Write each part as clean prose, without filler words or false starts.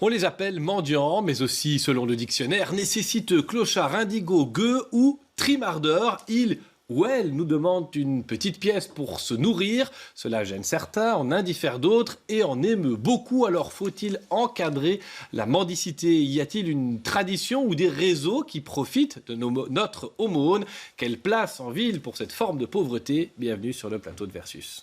On les appelle mendiants, mais aussi, selon le dictionnaire, nécessiteux, clochards, indigos, gueux ou trimardeurs. Ils ou elles nous demandent une petite pièce pour se nourrir. Cela gêne certains, en indiffère d'autres et en émeut beaucoup. Alors faut-il encadrer la mendicité? Y a-t-il une tradition ou des réseaux qui profitent de notre aumône? Quelle place en ville pour cette forme de pauvreté? Bienvenue sur le plateau de Versus.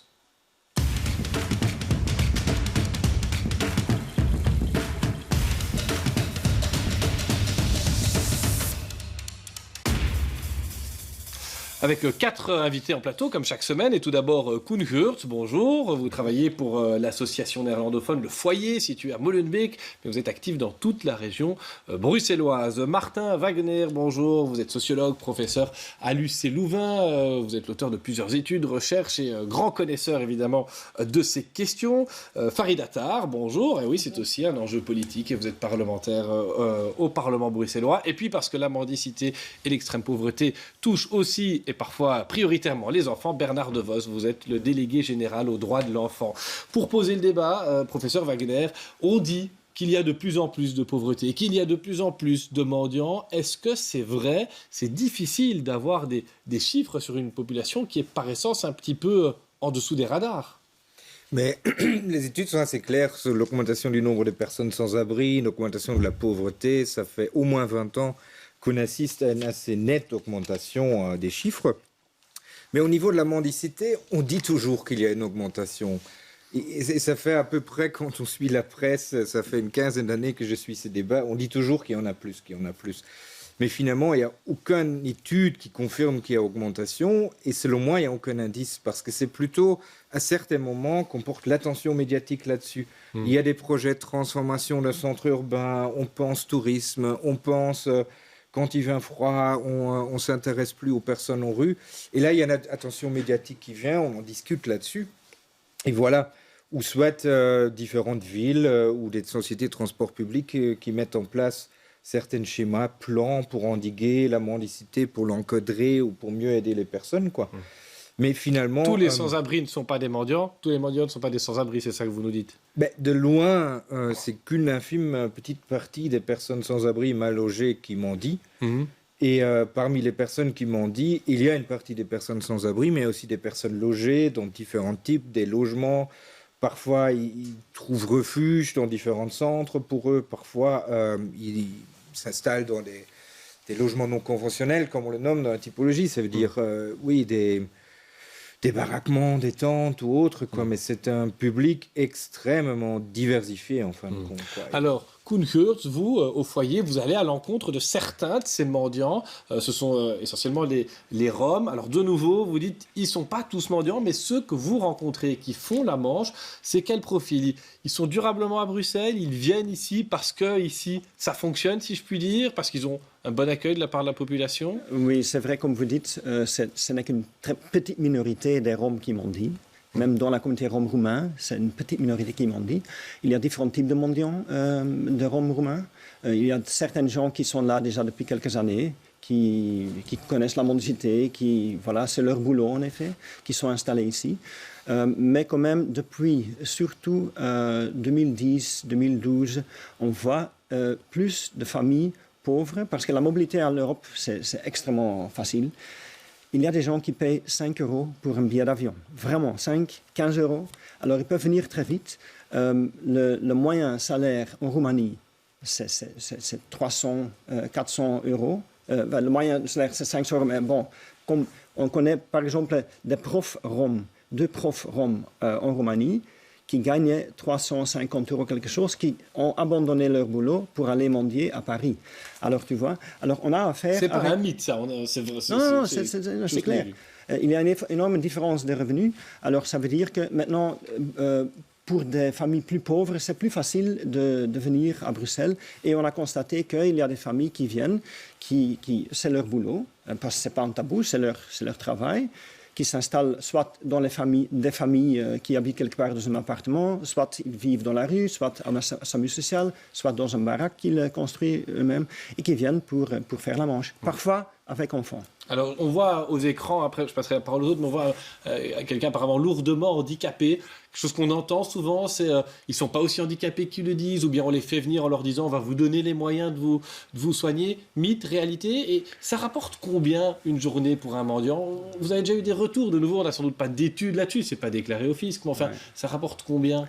Avec 4 invités en plateau, comme chaque semaine. Et tout d'abord, Koen Geurts, bonjour. Vous travaillez pour l'association néerlandophone Le Foyer, située à Molenbeek, mais vous êtes actif dans toute la région bruxelloise. Martin Wagner, bonjour. Vous êtes sociologue, professeur à l'UC Louvain. Vous êtes l'auteur de plusieurs études, recherches et grand connaisseur, évidemment, de ces questions. Farid Attar, bonjour. Et oui, c'est aussi un enjeu politique. Et vous êtes parlementaire au Parlement bruxellois. Et puis, parce que la mendicité et l'extrême pauvreté touchent aussi et parfois prioritairement les enfants, Bernard De Vos, vous êtes le délégué général aux droits de l'enfant. Pour poser le débat, professeur Wagner, on dit qu'il y a de plus en plus de pauvreté, qu'il y a de plus en plus de mendiants. Est-ce que c'est vrai? C'est difficile d'avoir des chiffres sur une population qui est par essence un petit peu en dessous des radars. Mais les études sont assez claires sur l'augmentation du nombre de personnes sans abri, l'augmentation de la pauvreté. Ça fait au moins 20 ans qu'on assiste à une assez nette augmentation des chiffres. Mais au niveau de la mendicité, on dit toujours qu'il y a une augmentation. Et ça fait à peu près, quand on suit la presse, ça fait une quinzaine d'années que je suis ces débats, on dit toujours qu'il y en a plus, qu'il y en a plus. Mais finalement, il n'y a aucune étude qui confirme qu'il y a augmentation. Et selon moi, il n'y a aucun indice. Parce que c'est plutôt à certains moments qu'on porte l'attention médiatique là-dessus. Il y a des projets de transformation de centres urbains, on pense tourisme, on pense... Quand il fait froid, on ne s'intéresse plus aux personnes en rue. Et là, il y a une attention médiatique qui vient, on en discute là-dessus. Et voilà, ou soit différentes villes ou des sociétés de transport public qui mettent en place certains schémas, plans pour endiguer la mendicité, pour l'encadrer ou pour mieux aider les personnes, quoi. Mais finalement... Tous les sans-abri ne sont pas des mendiants, tous les mendiants ne sont pas des sans-abri, c'est ça que vous nous dites? De loin, c'est qu'une infime petite partie des personnes sans-abri mal logées qui mendient. Et parmi les personnes qui mendient, il y a une partie des personnes sans-abri, mais aussi des personnes logées dans différents types, des logements. Parfois, ils trouvent refuge dans différents centres pour eux. Parfois, ils s'installent dans des logements non conventionnels, comme on le nomme dans la typologie. Ça veut dire, oui, des baraquements, des tentes ou autres, quoi. Mais c'est un public extrêmement diversifié, en fin de compte, quoi. Alors, Koen Geurts, vous, au foyer, vous allez à l'encontre de certains de ces mendiants. Ce sont essentiellement les Roms. Alors, de nouveau, vous dites, ils ne sont pas tous mendiants, mais ceux que vous rencontrez, qui font la manche, c'est quel profil? Ils sont durablement à Bruxelles, ils viennent ici parce que ici, ça fonctionne, si je puis dire, parce qu'ils ont un bon accueil de la part de la population? Oui, c'est vrai, comme vous dites, ce n'est qu'une très petite minorité des Roms qui mendient. Même dans la communauté Rome roumain, c'est une petite minorité qui mendie. Il y a différents types de mendiants, de Roms roumains. Il y a certains gens qui sont là déjà depuis quelques années, qui connaissent la mendicité, voilà, c'est leur boulot en effet, qui sont installés ici. Mais quand même, depuis surtout 2010, 2012, on voit plus de familles pauvres, parce que la mobilité en Europe, c'est extrêmement facile. Il y a des gens qui payent 5 € pour un billet d'avion. Vraiment, 5, 15 €. Alors, ils peuvent venir très vite. Le moyen salaire en Roumanie, c'est 300, 400 €. Le moyen salaire, c'est 500 €. Mais bon, comme on connaît, par exemple, deux profs roms en Roumanie qui gagnaient 350 € quelque chose, qui ont abandonné leur boulot pour aller mendier à Paris. Alors, tu vois, on a affaire... C'est pas un mythe, ça. C'est vrai. Non, c'est clair. Il y a une énorme différence de revenus. Alors, ça veut dire que maintenant, pour des familles plus pauvres, c'est plus facile de venir à Bruxelles. Et on a constaté qu'il y a des familles qui viennent, c'est leur boulot, parce que ce n'est pas un tabou, c'est leur travail, qui s'installent soit dans des familles qui habitent quelque part dans un appartement, soit ils vivent dans la rue, soit à un SAMU social, soit dans un baraque qu'ils construisent eux-mêmes, et qui viennent pour faire la manche. Parfois, avec enfants. Alors, on voit aux écrans, après je passerai la parole aux autres, mais on voit quelqu'un apparemment lourdement handicapé. Quelque chose qu'on entend souvent, c'est ils ne sont pas aussi handicapés qu'ils le disent, ou bien on les fait venir en leur disant on va vous donner les moyens de vous soigner. Mythe, réalité, et ça rapporte combien une journée pour un mendiant? Vous avez déjà eu des retours, de nouveau, on n'a sans doute pas d'études là-dessus, c'est pas déclaré au fisc, mais enfin, ça rapporte combien?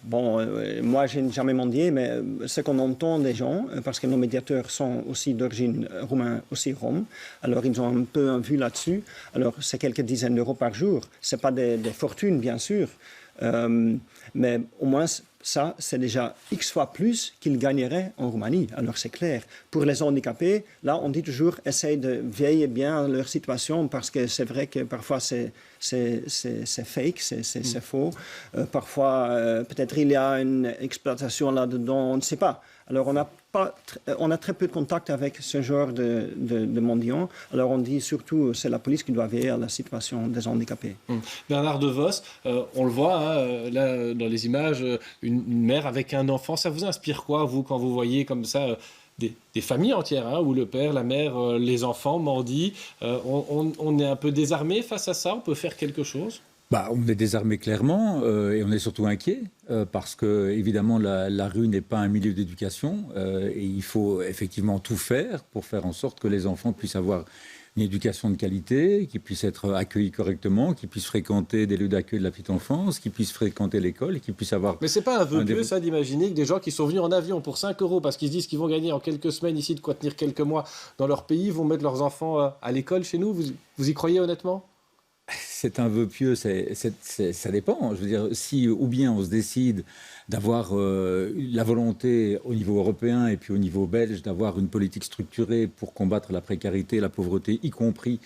Moi, je n'ai jamais mendié, mais ce qu'on entend des gens, parce que nos médiateurs sont aussi d'origine roumaine, aussi roms, alors ils ont un peu un vue là-dessus. Alors, c'est quelques dizaines d'euros par jour. Ce n'est pas des fortunes, bien sûr, mais au moins, ça, c'est déjà X fois plus qu'ils gagneraient en Roumanie. Alors, c'est clair. Pour les handicapés, là, on dit toujours, essaye de veiller bien leur situation, parce que c'est vrai que parfois, c'est fake, c'est faux. Parfois, peut-être il y a une exploitation là-dedans, on ne sait pas. Alors, on a très peu de contact avec ce genre de mendiants. Alors, on dit surtout, c'est la police qui doit veiller à la situation des handicapés. Bernard De Vos, on le voit, hein, là, dans les images, une mère avec un enfant. Ça vous inspire quoi, vous, quand vous voyez comme ça des familles entières, hein, où le père, la mère, les enfants mendient? On est un peu désarmé face à ça? On peut faire quelque chose? On est désarmé clairement et on est surtout inquiet parce que, évidemment, la rue n'est pas un milieu d'éducation et il faut effectivement tout faire pour faire en sorte que les enfants puissent avoir une éducation de qualité, qu'ils puissent être accueillis correctement, qu'ils puissent fréquenter des lieux d'accueil de la petite enfance, qu'ils puissent fréquenter l'école et qu'ils puissent avoir... Mais c'est pas un vœu pieux, ça, d'imaginer que des gens qui sont venus en avion pour 5 € parce qu'ils se disent qu'ils vont gagner en quelques semaines ici de quoi tenir quelques mois dans leur pays, vont mettre leurs enfants à l'école chez nous? Vous y croyez honnêtement? C'est un vœu pieux, ça dépend. Je veux dire, si ou bien on se décide d'avoir la volonté au niveau européen et puis au niveau belge d'avoir une politique structurée pour combattre la précarité et la pauvreté, y compris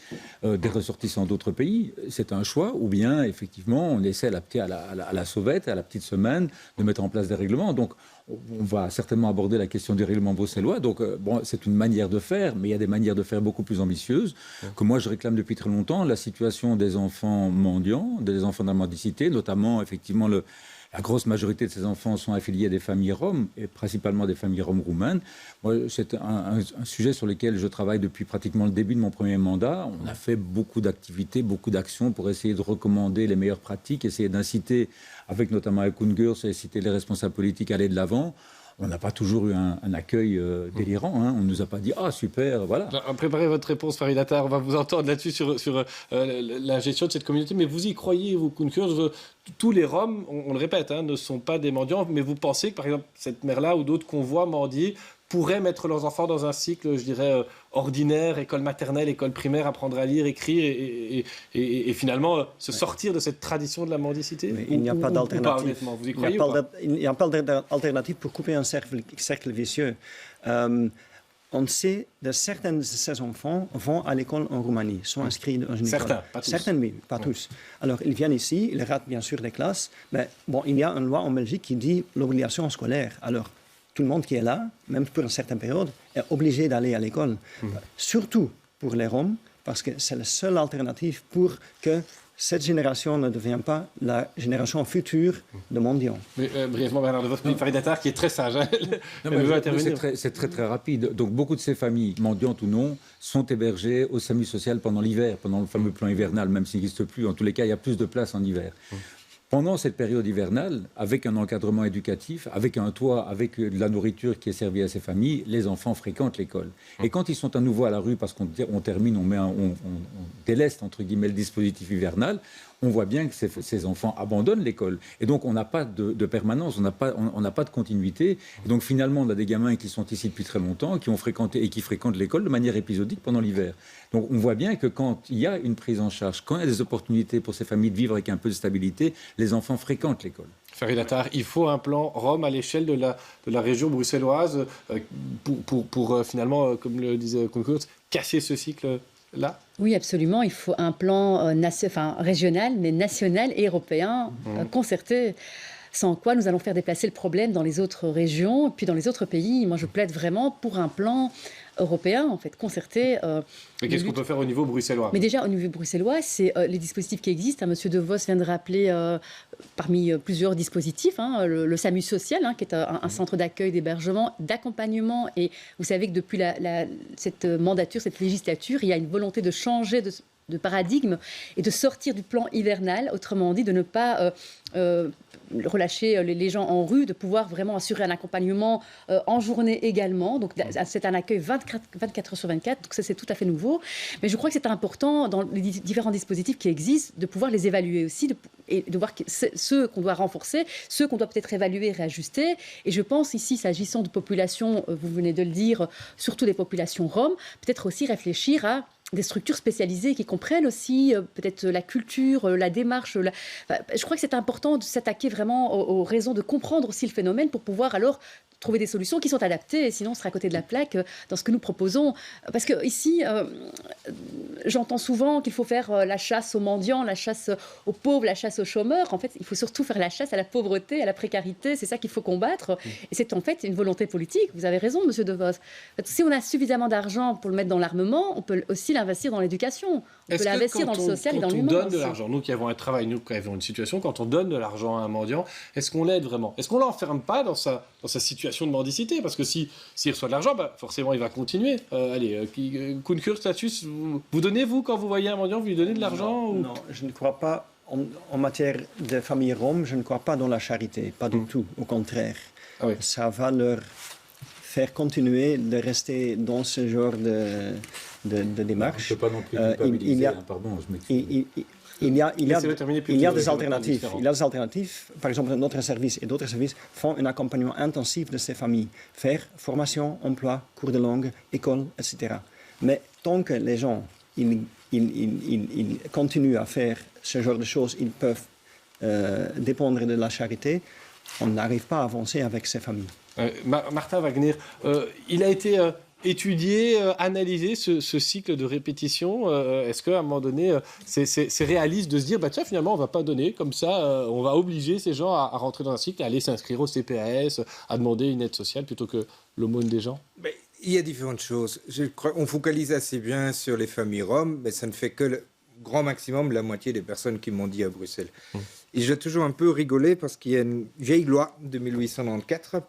des ressortissants d'autres pays, c'est un choix. Ou bien, effectivement, on essaie à la sauvette, à la petite semaine, de mettre en place des règlements. Donc, on va certainement aborder la question du règlement bruxellois. Donc, c'est une manière de faire, mais il y a des manières de faire beaucoup plus ambitieuses que moi, je réclame depuis très longtemps. La situation des enfants mendiants, des enfants de la mendicité, notamment, effectivement, la grosse majorité de ces enfants sont affiliés à des familles roms, et principalement des familles roms roumaines. Moi, c'est un sujet sur lequel je travaille depuis pratiquement le début de mon premier mandat. On a fait beaucoup d'activités, beaucoup d'actions pour essayer de recommander les meilleures pratiques, essayer d'inciter, avec notamment Koen Geurts, inciter les responsables politiques à aller de l'avant. On n'a pas toujours eu un accueil délirant. Hein. On ne nous a pas dit « Ah, super, voilà ». Préparez votre réponse, Farid Attar. On va vous entendre là-dessus sur la gestion de cette communauté. Mais vous y croyez, vous, Koen Geurts? Tous les Roms, on le répète, hein, ne sont pas des mendiants. Mais vous pensez que, par exemple, cette mère-là ou d'autres qu'on voit mendier pourraient mettre leurs enfants dans un cycle, je dirais, ordinaire, école maternelle, école primaire, apprendre à lire, écrire et finalement se sortir de cette tradition de la mendicité? Il n'y a pas d'alternative. Vous y croyez il n'y a pas d'alternative pour couper un cercle vicieux. On sait que certains de ces enfants vont à l'école en Roumanie, sont inscrits dans une Certains, école. pas tous. Certains, oui, pas tous. Alors, ils viennent ici, ils ratent bien sûr des classes, mais bon, il y a une loi en Belgique qui dit l'obligation scolaire. Alors, tout le monde qui est là, même pour une certaine période, est obligé d'aller à l'école. Surtout pour les Roms, parce que c'est la seule alternative pour que cette génération ne devienne pas la génération future de mendiants. Mais brièvement, Bernard De Vos, Farid Attar, qui est très sage. Hein. C'est très, très rapide. Donc, beaucoup de ces familles, mendiantes ou non, sont hébergées au SAMU social pendant l'hiver, pendant le fameux plan hivernal, même s'il n'existe plus. En tous les cas, il y a plus de place en hiver. Pendant cette période hivernale, avec un encadrement éducatif, avec un toit, avec de la nourriture qui est servie à ces familles, les enfants fréquentent l'école. Et quand ils sont à nouveau à la rue, parce qu'on termine, on déleste, entre guillemets, le dispositif hivernal, on voit bien que ces enfants abandonnent l'école. Et donc, on n'a pas de permanence, on n'a pas de continuité. Et donc, finalement, on a des gamins qui sont ici depuis très longtemps, qui ont fréquenté et qui fréquentent l'école de manière épisodique pendant l'hiver. Donc, on voit bien que quand il y a une prise en charge, quand il y a des opportunités pour ces familles de vivre avec un peu de stabilité, les enfants fréquentent l'école. Farid Attar, il faut un plan Rome à l'échelle de la région bruxelloise pour finalement, comme le disait Koen Geurts, casser ce cycle-là? Oui, absolument. Il faut un plan régional, mais national et européen concerté. sans quoi nous allons faire déplacer le problème dans les autres régions, puis dans les autres pays. Moi, je plaide vraiment pour un plan européen, en fait, concerté. Mais qu'est-ce qu'on peut faire au niveau bruxellois? Mais déjà, au niveau bruxellois, c'est les dispositifs qui existent. Monsieur De Vos vient de rappeler, parmi plusieurs dispositifs, le SAMU social, qui est un centre d'accueil, d'hébergement, d'accompagnement. Et vous savez que depuis cette mandature, cette législature, il y a une volonté de changer de paradigme et de sortir du plan hivernal, autrement dit, de ne pas relâcher les gens en rue, de pouvoir vraiment assurer un accompagnement en journée également. Donc, c'est un accueil 24 heures sur 24, donc ça, c'est tout à fait nouveau. Mais je crois que c'est important, dans les différents dispositifs qui existent, de pouvoir les évaluer aussi et de voir ceux qu'on doit renforcer, ceux qu'on doit peut-être évaluer et réajuster. Et je pense ici, s'agissant de populations, vous venez de le dire, surtout des populations roms, peut-être aussi réfléchir à des structures spécialisées qui comprennent aussi peut-être la culture, la démarche. Je crois que c'est important de s'attaquer vraiment aux raisons, de comprendre aussi le phénomène pour pouvoir alors trouver des solutions qui sont adaptées, et sinon on sera à côté de la plaque dans ce que nous proposons. Parce que ici, j'entends souvent qu'il faut faire la chasse aux mendiants, la chasse aux pauvres, la chasse aux chômeurs. En fait, il faut surtout faire la chasse à la pauvreté, à la précarité. C'est ça qu'il faut combattre. Et c'est en fait une volonté politique. Vous avez raison, Monsieur De Vos. Si on a suffisamment d'argent pour le mettre dans l'armement, on peut aussi l'investir dans l'éducation. On peut l'investir dans le social et dans l'humain. Quand on donne de l'argent, nous qui avons un travail, nous qui avons une situation, quand on donne de l'argent à un mendiant, est-ce qu'on l'aide vraiment? Est-ce qu'on ne l'enferme pas dans sa situation de mendicité? Parce que s'il reçoit de l'argent, forcément il va continuer. Koen Geurt, là-dessus, vous donnez, vous, quand vous voyez un mendiant, vous lui donnez de l'argent? Non, je ne crois pas. En matière de famille rome, je ne crois pas dans la charité, pas du tout, au contraire. Ah oui. Ça va leur faire continuer de rester dans ce genre de démarche. On ne peut pas non plus culpabiliser, pardon, je m'excuse. Il y a des alternatives. différents. Il y a des alternatives. Par exemple, notre service et d'autres services font un accompagnement intensif de ces familles. Faire formation, emploi, cours de langue, école, etc. Mais tant que les gens ils continuent à faire ce genre de choses, ils peuvent dépendre de la charité, on n'arrive pas à avancer avec ces familles. Martin Wagner, il a été étudier, analyser ce cycle de répétition. Est-ce qu'à un moment donné, c'est réaliste de se dire, tiens, finalement, on ne va pas donner, comme ça, on va obliger ces gens à rentrer dans un cycle, à aller s'inscrire au CPAS, à demander une aide sociale plutôt que l'aumône des gens? Il y a différentes choses. Je crois qu'on focalise assez bien sur les familles roms, mais ça ne fait que le grand maximum la moitié des personnes qui m'ont dit à Bruxelles. Et j'ai toujours un peu rigolé parce qu'il y a une vieille loi de 1894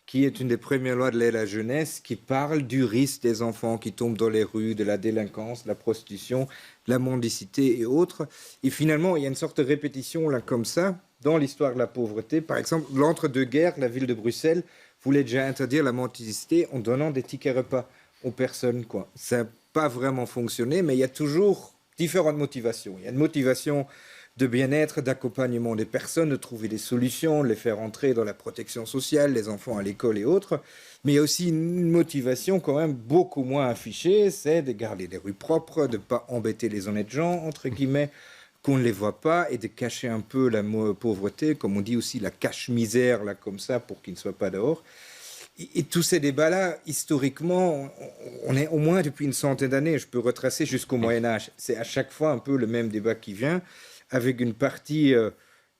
qui est une des premières lois de l'aide à la jeunesse, qui parle du risque des enfants qui tombent dans les rues, de la délinquance, de la prostitution, de la mendicité et autres. Et finalement, il y a une sorte de répétition là comme ça dans l'histoire de la pauvreté. Par exemple, l'entre-deux-guerres, la ville de Bruxelles voulait déjà interdire la mendicité en donnant des tickets repas aux personnes, quoi. Ça n'a pas vraiment fonctionné, mais il y a toujours différentes motivations. Il y a une motivation de bien-être, d'accompagnement des personnes, de trouver des solutions, de les faire entrer dans la protection sociale, les enfants à l'école et autres. Mais il y a aussi une motivation quand même beaucoup moins affichée, c'est de garder des rues propres, de ne pas embêter les honnêtes gens, entre guillemets, qu'on ne les voit pas, et de cacher un peu la pauvreté, comme on dit aussi la cache-misère, là, comme ça, pour qu'ils ne soient pas dehors. Et tous ces débats-là, historiquement, on est au moins depuis une centaine d'années, je peux retracer jusqu'au Moyen-Âge. C'est à chaque fois un peu le même débat qui vient, avec une partie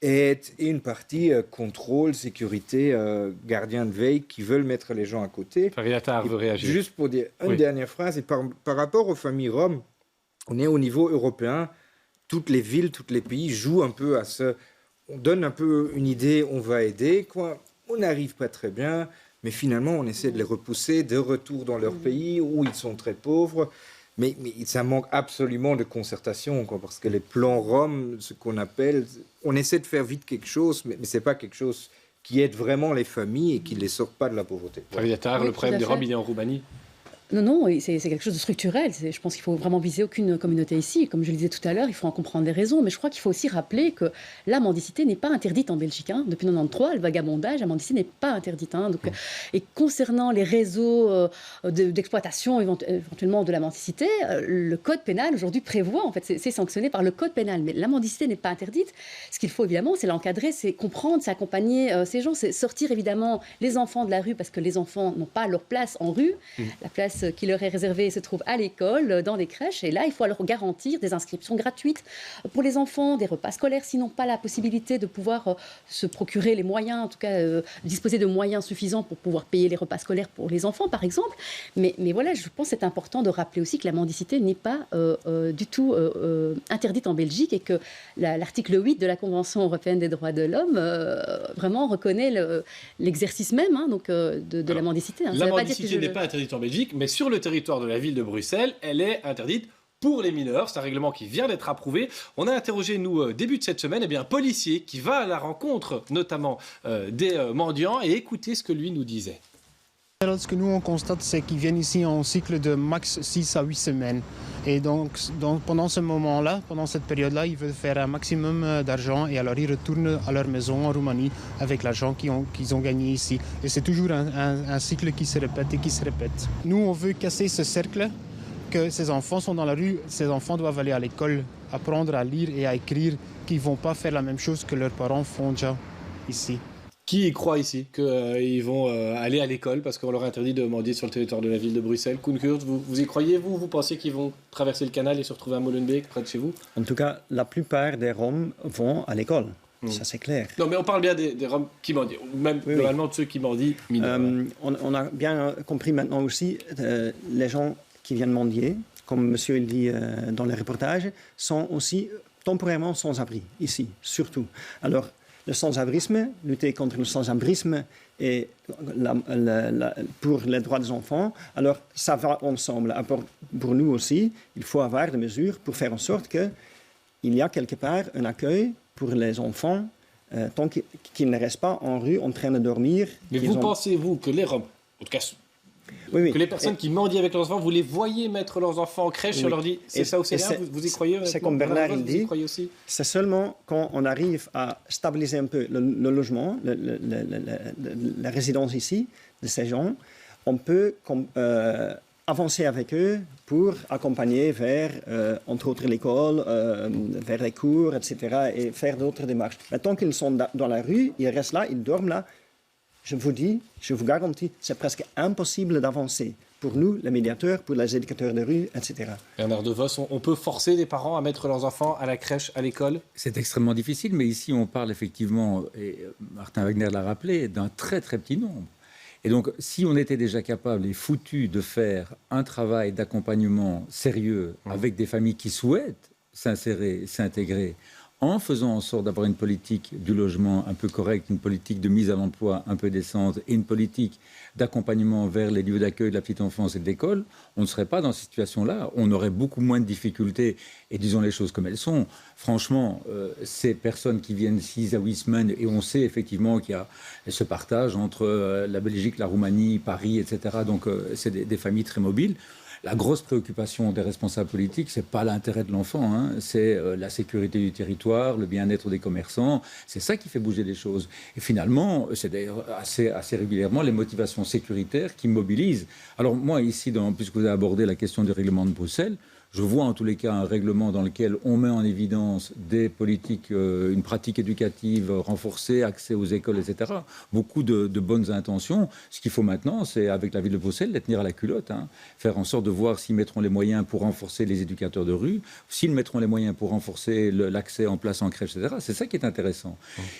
aide et une partie contrôle, sécurité, gardien de veille, qui veulent mettre les gens à côté. Fariatar veut réagir. Juste pour dire une dernière phrase, et par rapport aux familles roms, on est au niveau européen, toutes les villes, tous les pays jouent un peu à ce... On donne un peu une idée, on va aider, quoi. On n'arrive pas très bien, mais finalement, on essaie de les repousser de retour dans leur pays où ils sont très pauvres. Mais ça manque absolument de concertation, quoi, parce que les plans roms, ce qu'on appelle, on essaie de faire vite quelque chose, mais ce n'est pas quelque chose qui aide vraiment les familles et qui ne les sort pas de la pauvreté. Fariatar, le problème des Roms, il est en Roumanie. Non, c'est quelque chose de structurel. Je pense qu'il faut vraiment viser aucune communauté ici. Comme je le disais tout à l'heure, il faut en comprendre les raisons. Mais je crois qu'il faut aussi rappeler que la mendicité n'est pas interdite en Belgique. Depuis 1993, le vagabondage, la mendicité n'est pas interdite. Donc, et concernant les réseaux d'exploitation éventuellement de la mendicité, le code pénal aujourd'hui prévoit, en fait, c'est sanctionné par le code pénal. Mais la mendicité n'est pas interdite. Ce qu'il faut évidemment, c'est l'encadrer, c'est comprendre, c'est accompagner ces gens, c'est sortir évidemment les enfants de la rue parce que les enfants n'ont pas leur place en rue. La place place qui leur est réservée se trouve à l'école, dans des crèches. Et là, il faut leur garantir des inscriptions gratuites pour les enfants, des repas scolaires, s'ils n'ont pas la possibilité de pouvoir se procurer les moyens, en tout cas disposer de moyens suffisants pour pouvoir payer les repas scolaires pour les enfants, par exemple. Mais voilà, je pense que c'est important de rappeler aussi que la mendicité n'est pas du tout interdite en Belgique et que l'article 8 de la Convention européenne des droits de l'homme vraiment reconnaît l'exercice même de la mendicité. La mendicité n'est pas interdite en Belgique, mais sur le territoire de la ville de Bruxelles, elle est interdite pour les mineurs. C'est un règlement qui vient d'être approuvé. On a interrogé, nous, début de cette semaine, un policier qui va à la rencontre, notamment des mendiants, et écoutez ce que lui nous disait. Alors, ce que nous on constate, c'est qu'ils viennent ici en cycle de max 6 à 8 semaines. Et donc pendant ce moment-là, pendant cette période-là, ils veulent faire un maximum d'argent et alors ils retournent à leur maison en Roumanie avec l'argent qu'ils ont gagné ici. Et c'est toujours un cycle qui se répète et qui se répète. Nous, on veut casser ce cercle, que ces enfants sont dans la rue, ces enfants doivent aller à l'école, apprendre à lire et à écrire, qu'ils ne vont pas faire la même chose que leurs parents font déjà ici. Qui y croit ici qu'ils vont aller à l'école parce qu'on leur a interdit de mendier sur le territoire de la ville de Bruxelles? Koen Geurts, vous y croyez, vous? Vous pensez qu'ils vont traverser le canal et se retrouver à Molenbeek, près de chez vous? En tout cas, la plupart des Roms vont à l'école. Ça, c'est clair. Non, mais on parle bien des Roms qui mendient, ou même globalement de ceux qui mendient mineurs. On a bien compris maintenant aussi, les gens qui viennent mendier, comme monsieur il dit dans le reportage, sont aussi temporairement sans abri, ici, surtout. Alors, le sans-abrisme, lutter contre le sans-abrisme et pour les droits des enfants, alors ça va ensemble. Pour nous aussi, il faut avoir des mesures pour faire en sorte qu'il y a quelque part un accueil pour les enfants tant qu'ils ne restent pas en rue en train de dormir. Mais pensez-vous que les Roms, en tout cas oui. que les personnes qui mendient avec leurs enfants, vous les voyez mettre leurs enfants en crèche, on leur dit c'est ça ou c'est rien, vous y croyez? C'est comme Bernard il dit, c'est seulement quand on arrive à stabiliser un peu le logement, la résidence ici de ces gens, on peut avancer avec eux pour accompagner vers, entre autres, l'école, vers les cours, etc., et faire d'autres démarches. Mais tant qu'ils sont dans la rue, ils restent là, ils dorment là. Je vous garantis, c'est presque impossible d'avancer. Pour nous, les médiateurs, pour les éducateurs de rue, etc. Bernard De Vos, on peut forcer des parents à mettre leurs enfants à la crèche, à l'école? C'est extrêmement difficile, mais ici on parle effectivement, et Martin Wagner l'a rappelé, d'un très très petit nombre. Et donc, si on était déjà capable et foutu de faire un travail d'accompagnement sérieux avec des familles qui souhaitent s'insérer, s'intégrer, en faisant en sorte d'avoir une politique du logement un peu correcte, une politique de mise à l'emploi un peu décente et une politique d'accompagnement vers les lieux d'accueil de la petite enfance et de l'école, on ne serait pas dans cette situation-là. On aurait beaucoup moins de difficultés. Et disons les choses comme elles sont. Franchement, ces personnes qui viennent 6 à 8 semaines, et on sait effectivement qu'il y a ce partage entre la Belgique, la Roumanie, Paris, etc. Donc, c'est des familles très mobiles. La grosse préoccupation des responsables politiques, ce n'est pas l'intérêt de l'enfant, hein, c'est la sécurité du territoire, le bien-être des commerçants. C'est ça qui fait bouger les choses. Et finalement, c'est d'ailleurs assez régulièrement les motivations sécuritaires qui mobilisent. Alors moi, ici, puisque vous avez abordé la question du règlement de Bruxelles, je vois en tous les cas un règlement dans lequel on met en évidence des politiques, une pratique éducative renforcée, accès aux écoles, etc. Beaucoup de bonnes intentions. Ce qu'il faut maintenant, c'est, avec la ville de Bruxelles, les tenir à la culotte. Hein. Faire en sorte de voir s'ils mettront les moyens pour renforcer les éducateurs de rue, s'ils mettront les moyens pour renforcer l'accès en place en crèche, etc. C'est ça qui est intéressant.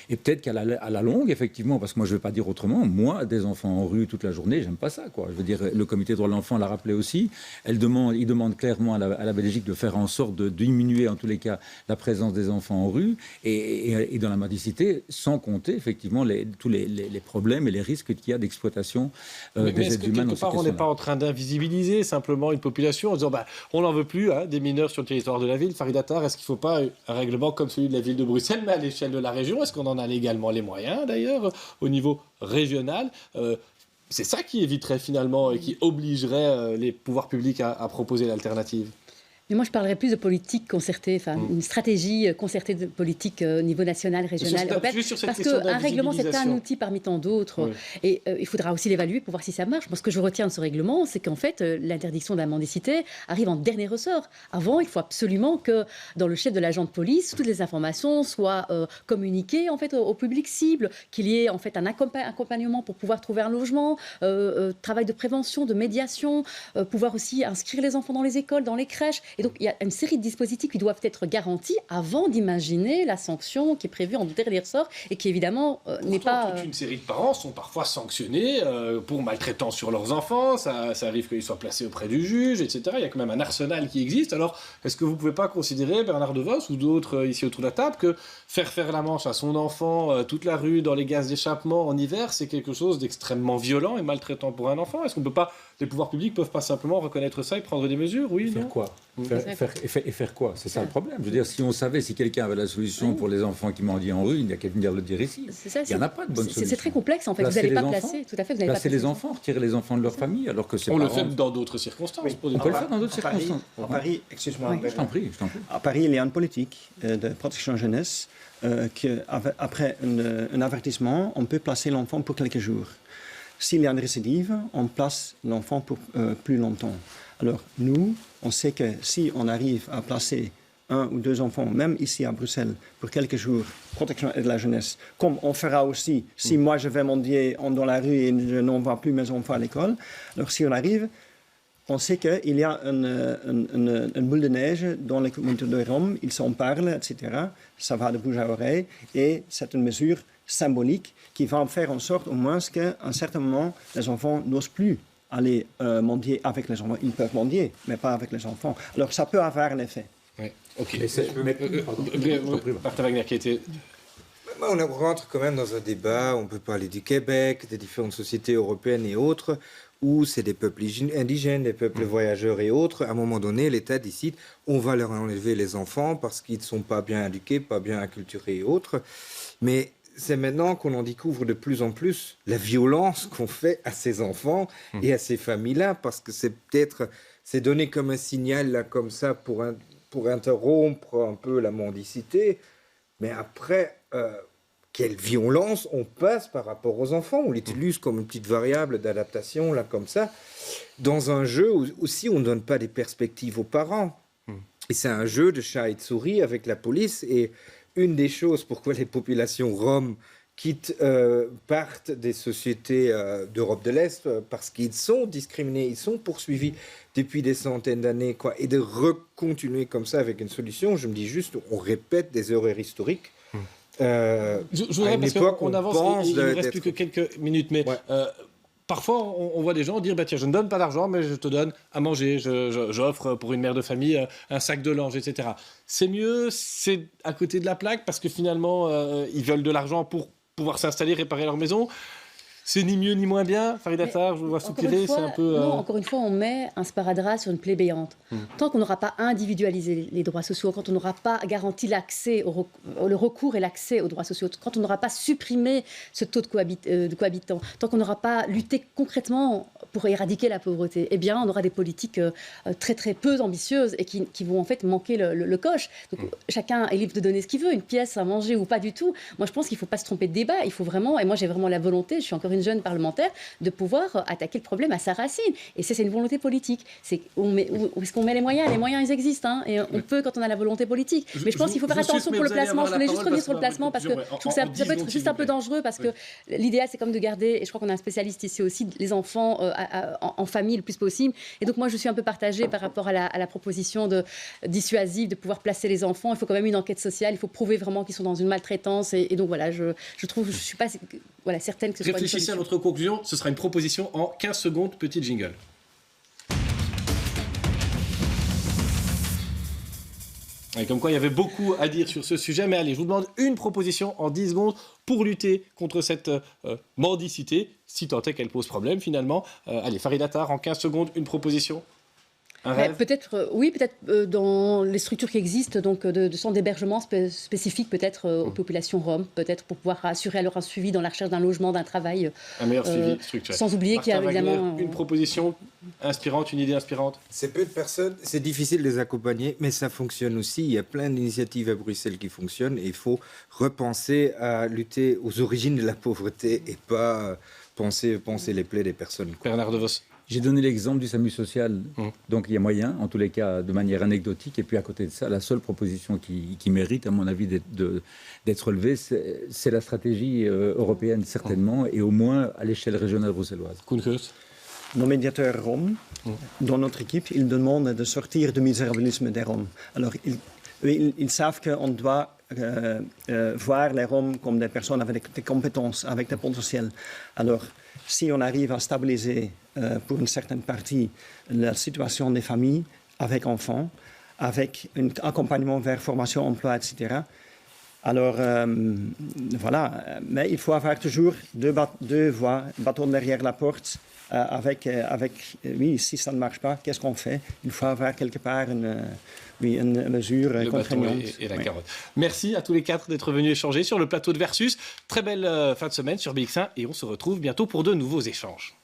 Et peut-être qu'à la longue, effectivement, parce que moi, je ne vais pas dire autrement, moi, des enfants en rue toute la journée, j'aime pas ça, quoi. Je veux dire, le comité des droits de l'enfant l'a rappelé aussi. Il demande clairement à la Belgique de faire en sorte de diminuer en tous les cas la présence des enfants en rue et dans la mendicité, sans compter effectivement tous les problèmes et les risques qu'il y a d'exploitation des êtres humains. Quelque part, on n'est pas en train d'invisibiliser simplement une population en disant on n'en veut plus des mineurs sur le territoire de la ville. Farid Attar, est-ce qu'il ne faut pas un règlement comme celui de la ville de Bruxelles, mais à l'échelle de la région? Est-ce qu'on en a légalement les moyens d'ailleurs au niveau régional? C'est ça qui éviterait finalement et qui obligerait les pouvoirs publics à proposer l'alternative. Mais moi, je parlerais plus de politique concertée, une stratégie concertée de politique au niveau national, régional, européen. Parce qu'un règlement, c'est un outil parmi tant d'autres. Oui. Et il faudra aussi l'évaluer pour voir si ça marche. Moi, ce que je retiens de ce règlement, c'est qu'en fait, l'interdiction de la mendicité arrive en dernier ressort. Avant, il faut absolument que dans le chef de l'agent de police, toutes les informations soient communiquées en fait, au public cible, qu'il y ait en fait un accompagnement pour pouvoir trouver un logement, travail de prévention, de médiation, pouvoir aussi inscrire les enfants dans les écoles, dans les crèches. Et donc, il y a une série de dispositifs qui doivent être garantis avant d'imaginer la sanction qui est prévue en dernier ressort et qui, évidemment, n'est pas... Toute une série de parents sont parfois sanctionnés pour maltraitance sur leurs enfants. Ça arrive qu'ils soient placés auprès du juge, etc. Il y a quand même un arsenal qui existe. Alors, est-ce que vous ne pouvez pas considérer, Bernard De Vos ou d'autres ici autour de la table, que faire la manche à son enfant toute la rue dans les gaz d'échappement en hiver, c'est quelque chose d'extrêmement violent et maltraitant pour un enfant? Est-ce qu'on peut pas, les pouvoirs publics peuvent pas simplement reconnaître ça et prendre des mesures? Oui, faire quoi? Faire quoi? C'est ça le problème. Je veux dire, si on savait, si quelqu'un avait la solution pour les enfants qui mendient en rue, il n'y a qu'à venir le dire ici. Il n'y en a pas de bonne solution. C'est très complexe en fait. Vous n'allez pas placer. Tout à fait. Vous n'allez pas placer les enfants, retirer les enfants de leur famille, alors que c'est. On le fait dans d'autres circonstances. Oui. On peut le faire dans d'autres circonstances. À Paris, excuse-moi. Je t'en prie. À Paris, il y a une politique de protection jeunesse qu'après un avertissement, on peut placer l'enfant pour quelques jours. S'il y a une récidive, on place l'enfant pour plus longtemps. Alors, nous, on sait que si on arrive à placer 1 ou 2 enfants, même ici à Bruxelles, pour quelques jours, protection de la jeunesse, comme on fera aussi si moi je vais mendier dans la rue et je n'envoie plus mes enfants à l'école. Alors, si on arrive, on sait qu'il y a une boule de neige dans les communautés de Roms, ils s'en parlent, etc. Ça va de bouche à oreille et c'est une mesure symbolique qui va faire en sorte au moins qu'à un certain moment, les enfants n'osent plus aller mendier avec les enfants. Ils peuvent mendier, mais pas avec les enfants. Alors ça peut avoir un effet. Oui, ok. Martin Wagner qui était... On rentre quand même dans un débat, on peut parler du Québec, des différentes sociétés européennes et autres, où c'est des peuples indigènes, des peuples voyageurs et autres. À un moment donné, l'État décide, on va leur enlever les enfants parce qu'ils ne sont pas bien éduqués, pas bien acculturés et autres. Mais c'est maintenant qu'on en découvre de plus en plus la violence qu'on fait à ces enfants et à ces familles-là, parce que c'est donné comme un signal là, comme ça pour interrompre un peu la mendicité. Mais après, quelle violence on passe par rapport aux enfants. On l'utilise comme une petite variable d'adaptation, là, comme ça, dans un jeu où aussi on ne donne pas des perspectives aux parents. Et c'est un jeu de chat et de souris avec la police. Et une des choses pourquoi les populations roms partent des sociétés d'Europe de l'Est, parce qu'ils sont discriminés, ils sont poursuivis depuis des centaines d'années, quoi. Et de recontinuer comme ça avec une solution, je me dis juste, on répète des erreurs historiques. Je voudrais, parce qu'on avance, il ne reste plus que quelques minutes, mais parfois on voit des gens dire tiens, je ne donne pas d'argent, mais je te donne à manger, j'offre pour une mère de famille un sac de linge, etc. C'est mieux, c'est à côté de la plaque, parce que finalement ils veulent de l'argent pour pouvoir s'installer, réparer leur maison. C'est ni mieux ni moins bien, Farid Attar, je vous vois soupirer, c'est un peu... Non, encore une fois, on met un sparadrap sur une plaie béante. Tant qu'on n'aura pas individualisé les droits sociaux, quand on n'aura pas garanti l'accès, le recours et l'accès aux droits sociaux, quand on n'aura pas supprimé ce taux de cohabitants, tant qu'on n'aura pas lutté concrètement pour éradiquer la pauvreté, eh bien, on aura des politiques très très peu ambitieuses et qui vont en fait manquer le coche. Donc, chacun est libre de donner ce qu'il veut, une pièce à manger ou pas du tout. Moi, je pense qu'il ne faut pas se tromper de débat. Il faut vraiment, et moi j'ai vraiment la volonté, je suis encore une jeune parlementaire, de pouvoir attaquer le problème à sa racine. Et c'est une volonté politique. Où est-ce qu'on met les moyens? Les moyens, ils existent. Hein, et on peut quand on a la volonté politique. Mais je pense qu'il faut faire attention pour le placement. Je voulais juste revenir sur le placement parce que je trouve que ça peut être juste un peu dangereux parce que l'idéal, c'est comme de garder, et je crois qu'on a un spécialiste ici aussi, les enfants en famille le plus possible. Et donc moi, je suis un peu partagée par rapport à la proposition dissuasive de pouvoir placer les enfants. Il faut quand même une enquête sociale. Il faut prouver vraiment qu'ils sont dans une maltraitance. Et donc voilà, je trouve, je ne suis pas certaine que ce soit une solution. À votre conclusion, ce sera une proposition en 15 secondes, petit jingle. Et comme quoi, il y avait beaucoup à dire sur ce sujet, mais allez, je vous demande une proposition en 10 secondes pour lutter contre cette mendicité, si tant est qu'elle pose problème finalement. Allez, Farid Attar, en 15 secondes, une proposition. Un rêve? Peut-être, oui, peut-être dans les structures qui existent, donc de centres d'hébergement spécifiques peut-être aux populations roms, peut-être pour pouvoir assurer alors un suivi dans la recherche d'un logement, d'un travail. Un meilleur suivi structuré. Sans oublier qu'il y a Martin Wagner, évidemment... une proposition inspirante, une idée inspirante? C'est peu de personnes, c'est difficile de les accompagner, mais ça fonctionne aussi. Il y a plein d'initiatives à Bruxelles qui fonctionnent et il faut repenser à lutter aux origines de la pauvreté et pas penser les plaies des personnes. Bernard De Vos. J'ai donné l'exemple du SAMU social, donc il y a moyen, en tous les cas de manière anecdotique, et puis à côté de ça, la seule proposition qui mérite, à mon avis, d'être relevée, c'est la stratégie européenne, certainement, et au moins à l'échelle régionale bruxelloise. Koen Geurts. Nos médiateurs roms, dans notre équipe, ils demandent de sortir du misérabilisme des Roms. Alors, ils savent qu'on doit voir les Roms comme des personnes avec des compétences, avec des potentiels. Alors, si on arrive à stabiliser pour une certaine partie la situation des familles avec enfants, avec un accompagnement vers formation, emploi, etc., alors, voilà. Mais il faut avoir toujours deux voies, bâton derrière la porte. Oui, si ça ne marche pas, qu'est-ce qu'on fait? Il faut avoir quelque part une mesure contraignante. Et la carotte. Merci à tous les quatre d'être venus échanger sur le plateau de Versus. Très belle fin de semaine sur BX1 et on se retrouve bientôt pour de nouveaux échanges.